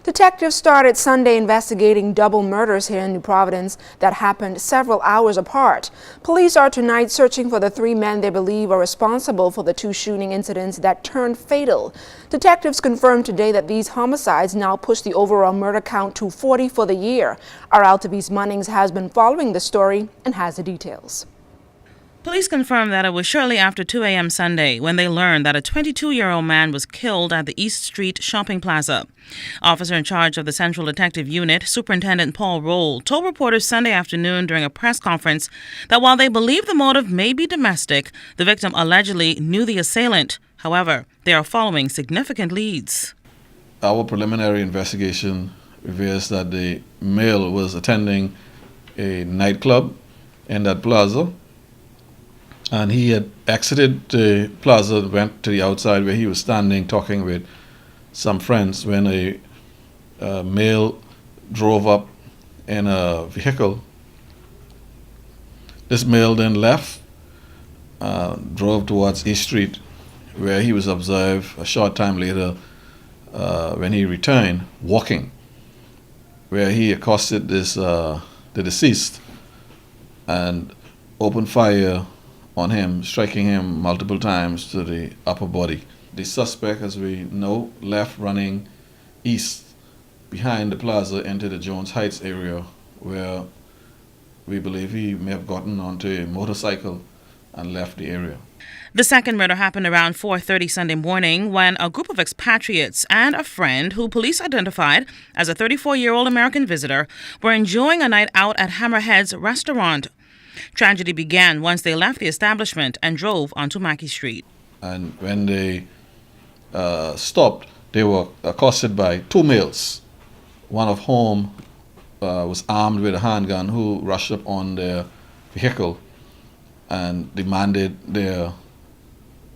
Detectives started Sunday investigating double murders here in New Providence that happened several hours apart. Police are tonight searching for the three men they believe are responsible for the two shooting incidents that turned fatal. Detectives confirmed today that these homicides now push the overall murder count to 40 for the year. Our Altavis Munnings has been following the story and has the details. Police confirmed that it was shortly after 2 a.m. Sunday when they learned that a 22-year-old man was killed at the East Street shopping plaza. Officer in charge of the Central Detective Unit, Superintendent Paul Roll, told reporters Sunday afternoon during a press conference that while they believe the motive may be domestic, the victim allegedly knew the assailant. However, they are following significant leads. Our preliminary investigation reveals that the male was attending a nightclub in that plaza, and he had exited the plaza and went to the outside where he was standing talking with some friends when a male drove up in a vehicle. This male then left, drove towards East Street, where he was observed a short time later when he returned walking, where he accosted the deceased and opened fire on him, striking him multiple times to the upper body. The suspect, as we know, left running east behind the plaza into the Jones Heights area, where we believe he may have gotten onto a motorcycle and left the area. The second murder happened around 4:30 Sunday morning when a group of expatriates and a friend who police identified as a 34-year-old American visitor were enjoying a night out at Hammerhead's restaurant. Tragedy began once they left the establishment and drove onto Mackey Street. And when they stopped, they were accosted by two males, one of whom was armed with a handgun, who rushed up on their vehicle and demanded their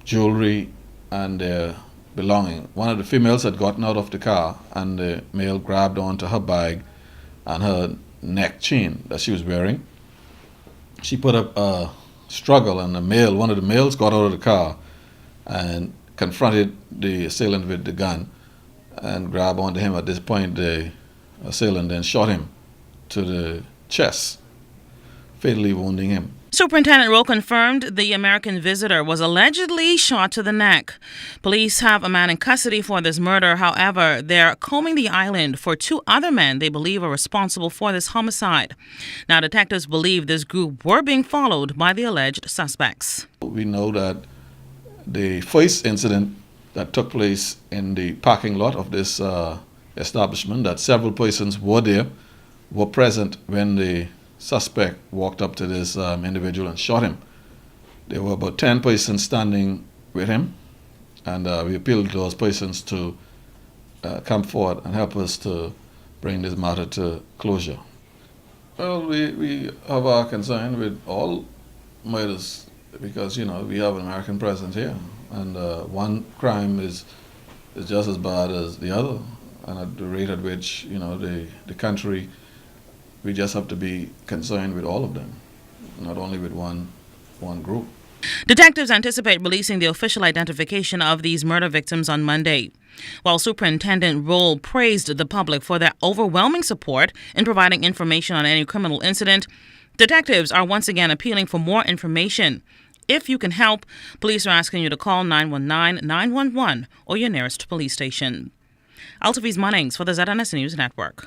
jewelry and their belonging. One of the females had gotten out of the car, and the male grabbed onto her bag and her neck chain that she was wearing. She put up a struggle, and one of the males got out of the car and confronted the assailant with the gun and grabbed onto him. At this point, the assailant then shot him to the chest, fatally wounding him. Superintendent Rowe confirmed the American visitor was allegedly shot to the neck. Police have a man in custody for this murder. However, they're combing the island for two other men they believe are responsible for this homicide. Now, detectives believe this group were being followed by the alleged suspects. We know that the first incident that took place in the parking lot of this establishment, that several persons were present when the suspect walked up to this individual and shot him. There were about 10 persons standing with him, and we appealed to those persons to come forward and help us to bring this matter to closure. Well, we have our concern with all murders because, we have an American presence here, and one crime is just as bad as the other, and at the rate at which, the country, we just have to be concerned with all of them, not only with one group. Detectives anticipate releasing the official identification of these murder victims on Monday. While Superintendent Roll praised the public for their overwhelming support in providing information on any criminal incident, detectives are once again appealing for more information. If you can help, police are asking you to call 919-911 or your nearest police station. Altavis Munnings for the ZNS News Network.